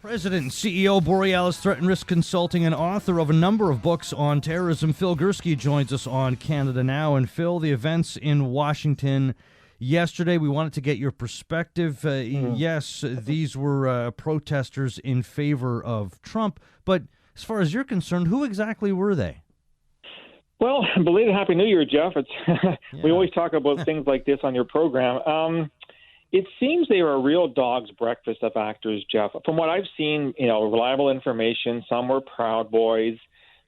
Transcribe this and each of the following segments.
President and CEO Borealis Threat and Risk Consulting and author of a number of books on terrorism, Phil Gurski joins us on Canada Now. And Phil, the events in Washington yesterday, we wanted to get your perspective. Yes, these were protesters in favor of Trump, but as far as you're concerned, who exactly were they? Well, belated Happy New Year, Jeff. We always talk about things like this on your program. It seems they were a real dog's breakfast of actors, Jeff. From what I've seen, reliable information, some were Proud Boys.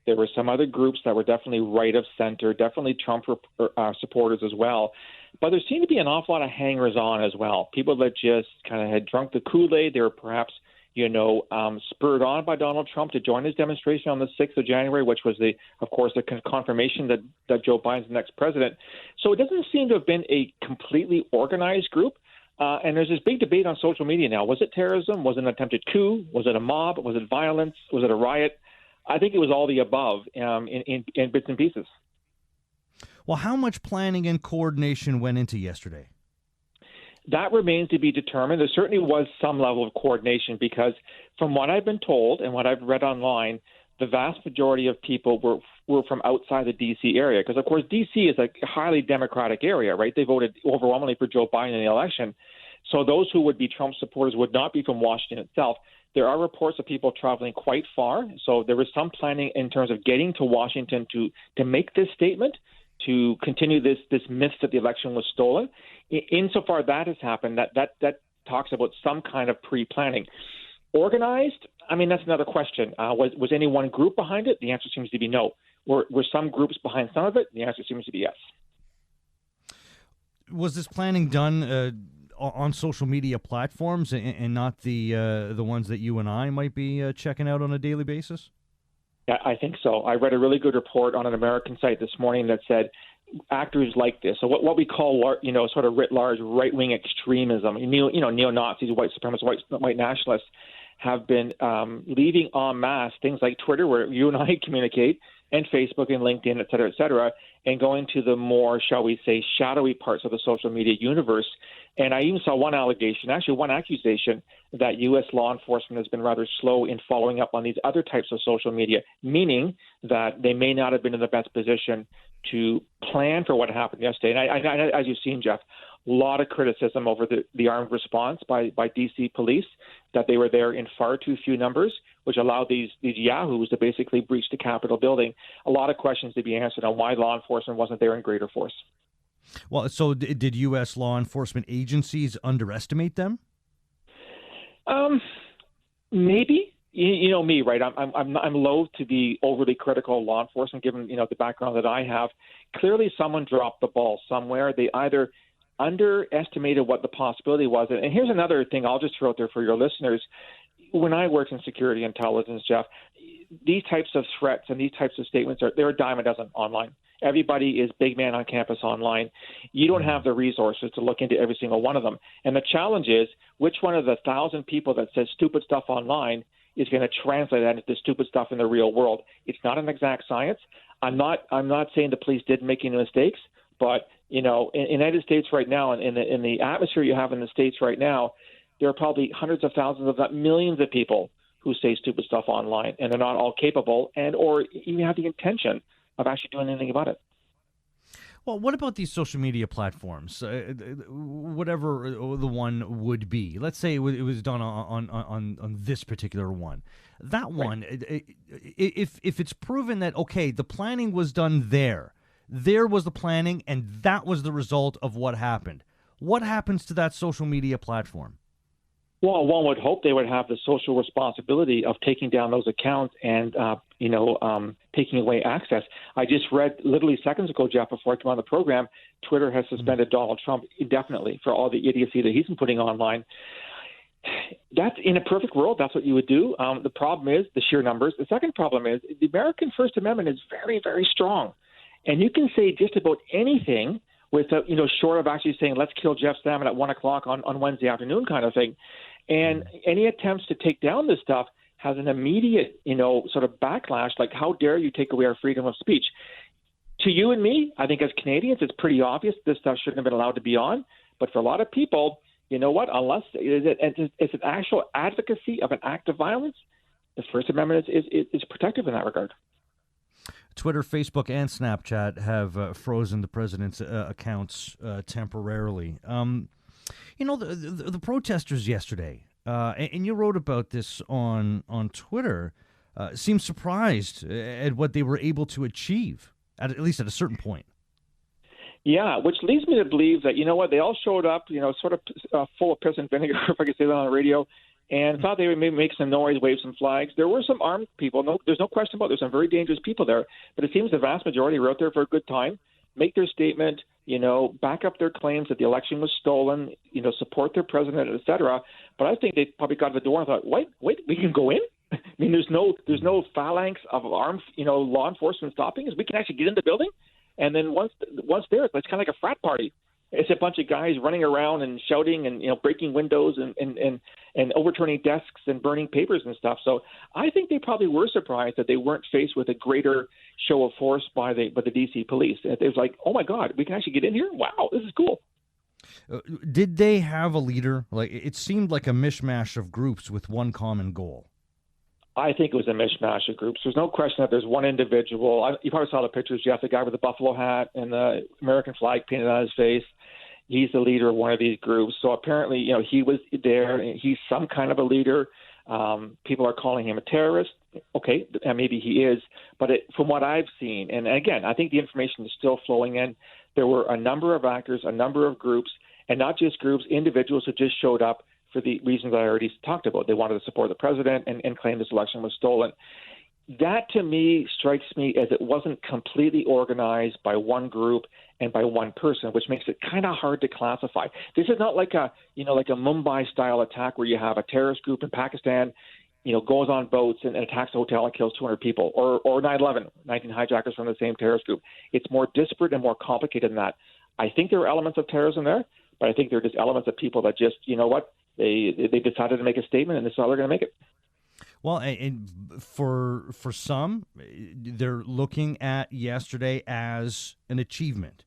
There were some other groups that were definitely right of center, definitely Trump supporters as well. But there seemed to be an awful lot of hangers-on as well, people that just kind of had drunk the Kool-Aid. They were perhaps, spurred on by Donald Trump to join his demonstration on the 6th of January, which was, of course, the confirmation that Joe Biden's the next president. So it doesn't seem to have been a completely organized group. And there's this big debate on social media now. Was it terrorism? Was it an attempted coup? Was it a mob? Was it violence? Was it a riot? I think it was all the above in bits and pieces. Well, how much planning and coordination went into yesterday? That remains to be determined. There certainly was some level of coordination because from what I've been told and what I've read online, the vast majority of people were from outside the D.C. area because, of course, D.C. is a highly Democratic area, right? They voted overwhelmingly for Joe Biden in the election. So those who would be Trump supporters would not be from Washington itself. There are reports of people traveling quite far. So there was some planning in terms of getting to Washington to make this statement, to continue this myth that the election was stolen. Insofar that has happened, that talks about some kind of pre-planning. Organized? I mean, that's another question. Was any one group behind it? The answer seems to be no. Were some groups behind some of it? The answer seems to be yes. Was this planning done on social media platforms and not the ones that you and I might be checking out on a daily basis? Yeah, I think so. I read a really good report on an American site this morning that said actors like this, so what we call, sort of writ large right-wing extremism, neo-Nazis, white supremacists, white nationalists, have been leaving en masse things like Twitter, where you and I communicate, and Facebook and LinkedIn, et cetera, and going to the more, shall we say, shadowy parts of the social media universe. And I even saw one accusation that U.S. law enforcement has been rather slow in following up on these other types of social media, meaning that they may not have been in the best position to plan for what happened yesterday. And I as you've seen, Jeff, a lot of criticism over the armed response by D.C. police, that they were there in far too few numbers, which allowed these yahoos to basically breach the Capitol building. A lot of questions to be answered on why law enforcement wasn't there in greater force. Well, so did U.S. law enforcement agencies underestimate them? Maybe. You know me, right? I'm loath to be overly critical of law enforcement, given the background that I have. Clearly, someone dropped the ball somewhere. They either underestimated what the possibility was. And here's another thing I'll just throw out there for your listeners. When I worked in security intelligence, Jeff, these types of threats and these types of statements they're a dime a dozen online. Everybody is big man on campus online. You don't have the resources to look into every single one of them. And the challenge is, which one of the 1,000 people that says stupid stuff online is going to translate that into stupid stuff in the real world? It's not an exact science. I'm not saying the police didn't make any mistakes, but in the United States right now, and in the atmosphere you have in the States right now, there are probably hundreds of thousands, if not millions of people who say stupid stuff online, and they're not all capable or even have the intention of actually doing anything about it. Well, what about these social media platforms? Whatever the one would be. Let's say it was done on this particular one. That one, if it's proven that, okay, the planning was done there was the planning, and that was the result of what happened. What happens to that social media platform? Well, one would hope they would have the social responsibility of taking down those accounts and, taking away access. I just read literally seconds ago, Jeff, before I came on the program, Twitter has suspended Donald Trump indefinitely for all the idiocy that he's been putting online. That's in a perfect world. That's what you would do. The problem is the sheer numbers. The second problem is the American First Amendment is very, very strong. And you can say just about anything without, short of actually saying, let's kill Jeff Sammut at 1 o'clock on Wednesday afternoon kind of thing. And any attempts to take down this stuff has an immediate, sort of backlash, like how dare you take away our freedom of speech. To you and me, I think as Canadians, it's pretty obvious this stuff shouldn't have been allowed to be on. But for a lot of people, you know what? Unless it's an actual advocacy of an act of violence, the First Amendment is protective in that regard. Twitter, Facebook, and Snapchat have frozen the president's accounts temporarily. The protesters yesterday, and you wrote about this on Twitter, seemed surprised at what they were able to achieve, at least at a certain point. Yeah, which leads me to believe that, you know what, they all showed up, sort of full of piss and vinegar, if I could say that on the radio, and thought they would maybe make some noise, wave some flags. There were some armed people. No, there's no question about it. There's some very dangerous people there. But it seems the vast majority were out there for a good time, make their statement, back up their claims that the election was stolen, support their president, et cetera. But I think they probably got to the door and thought, wait, we can go in? I mean, there's no phalanx of armed, law enforcement stopping us. We can actually get in the building. And then once there, it's kind of like a frat party. It's a bunch of guys running around and shouting and breaking windows and overturning desks and burning papers and stuff. So I think they probably were surprised that they weren't faced with a greater show of force by the DC police. It was like, oh my God, we can actually get in here. Wow, this is cool. Did they have a leader? Like, it seemed like a mishmash of groups with one common goal. I think it was a mishmash of groups. There's no question that there's one individual. You probably saw the pictures, Jeff, the guy with the buffalo hat and the American flag painted on his face. He's the leader of one of these groups. So apparently, he was there. He's some kind of a leader. People are calling him a terrorist. Okay, and maybe he is. But from what I've seen, and again, I think the information is still flowing in, there were a number of actors, a number of groups, and not just groups, individuals who just showed up for the reasons I already talked about. They wanted to support the president and claim this election was stolen. That, to me, strikes me as it wasn't completely organized by one group and by one person, which makes it kind of hard to classify. This is not like a Mumbai-style attack where you have a terrorist group in Pakistan, goes on boats and attacks a hotel and kills 200 people, or 9/11, 19 hijackers from the same terrorist group. It's more disparate and more complicated than that. I think there are elements of terrorism there, but I think there are just elements of people that just, They decided to make a statement, and this is how they're going to make it. Well, and for some, they're looking at yesterday as an achievement.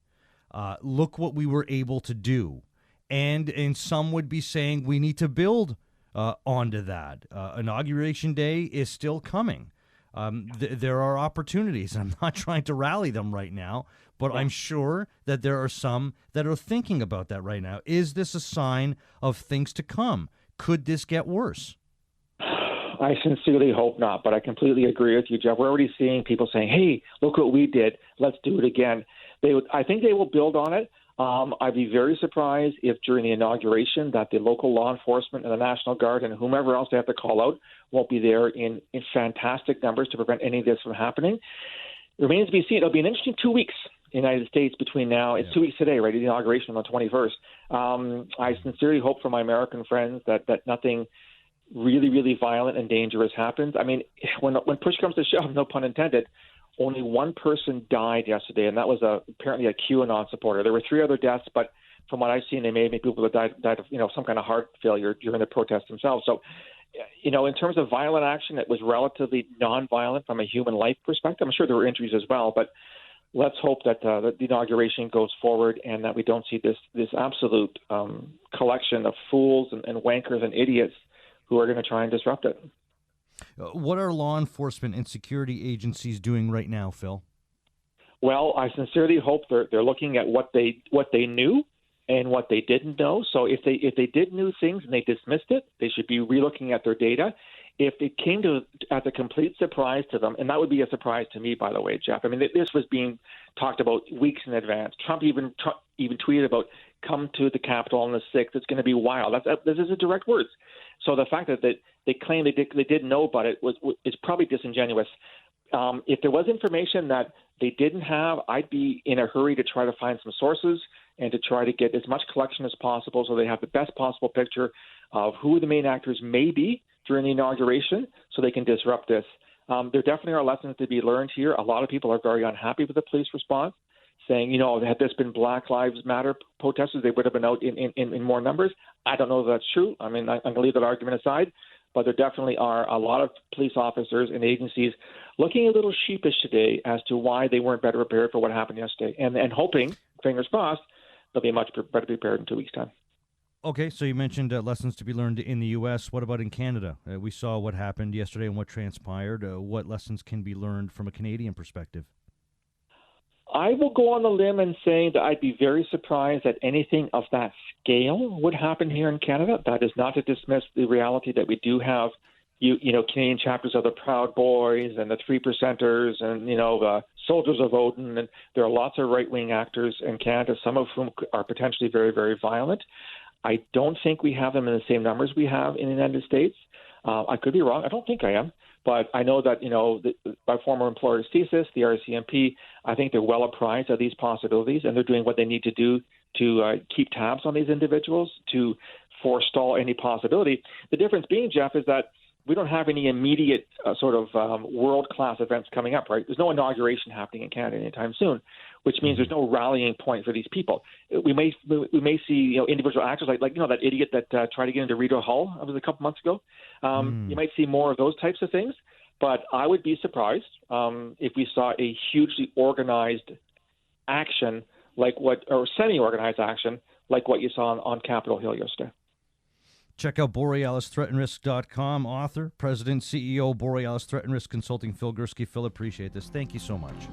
Look what we were able to do. And some would be saying we need to build onto that. Inauguration Day is still coming. There are opportunities. I'm not trying to rally them right now, but I'm sure that there are some that are thinking about that right now. Is this a sign of things to come? Could this get worse? I sincerely hope not, but I completely agree with you, Jeff. We're already seeing people saying, hey, look what we did. Let's do it again. I think they will build on it. I'd be very surprised if during the inauguration that the local law enforcement and the National Guard and whomever else they have to call out won't be there in fantastic numbers to prevent any of this from happening. It remains to be seen. It'll be an interesting 2 weeks in the United States between now. It's 2 weeks today, right? The inauguration on the 21st. I sincerely hope for my American friends that nothing really, really violent and dangerous happens. I mean, when push comes to shove, no pun intended, only one person died yesterday, and that was apparently a QAnon supporter. There were 3 other deaths, but from what I've seen, they may be people that died of some kind of heart failure during the protests themselves. So, in terms of violent action, it was relatively nonviolent from a human life perspective. I'm sure there were injuries as well, but let's hope that the inauguration goes forward and that we don't see this absolute collection of fools and wankers and idiots who are going to try and disrupt it. What are law enforcement and security agencies doing right now, Phil? Well, I sincerely hope they're looking at what they knew and what they didn't know. So if they did new things and they dismissed it, they should be relooking at their data. If it came as a complete surprise to them, and that would be a surprise to me, by the way, Jeff. I mean, this was being talked about weeks in advance. Trump even tweeted about come to the Capitol on the 6th. It's going to be wild. This is a direct words. So the fact that they claim they didn't know about it is probably disingenuous. If there was information that they didn't have, I'd be in a hurry to try to find some sources and to try to get as much collection as possible so they have the best possible picture of who the main actors may be during the inauguration so they can disrupt this. There definitely are lessons to be learned here. A lot of people are very unhappy with the police response, saying, had this been Black Lives Matter protesters, they would have been out in more numbers. I don't know if that's true. I mean, I'm going to leave that argument aside. But there definitely are a lot of police officers and agencies looking a little sheepish today as to why they weren't better prepared for what happened yesterday, and hoping, fingers crossed, they'll be much better prepared in 2 weeks' time. Okay, so you mentioned lessons to be learned in the U.S. What about in Canada? We saw what happened yesterday and what transpired. What lessons can be learned from a Canadian perspective? I will go on the limb and say that I'd be very surprised that anything of that scale would happen here in Canada. That is not to dismiss the reality that we do have, Canadian chapters of the Proud Boys and the Three Percenters and, the Soldiers of Odin. And there are lots of right-wing actors in Canada, some of whom are potentially very, very violent. I don't think we have them in the same numbers we have in the United States. I could be wrong. I don't think I am. But I know that, my former employer, CSIS, the RCMP, I think they're well apprised of these possibilities, and they're doing what they need to do to keep tabs on these individuals, to forestall any possibility. The difference being, Jeff, is that we don't have any immediate world-class events coming up, right? There's no inauguration happening in Canada anytime soon, which means there's no rallying point for these people. We may see individual actors like that idiot that tried to get into Rita Hall. That was a couple months ago. You might see more of those types of things, but I would be surprised if we saw a hugely organized action or semi-organized action like what you saw on Capitol Hill yesterday. Check out BorealisThreatandRisk.com. Author, President, CEO, Borealis Threat and Risk Consulting, Phil Gurski. Phil, appreciate this. Thank you so much.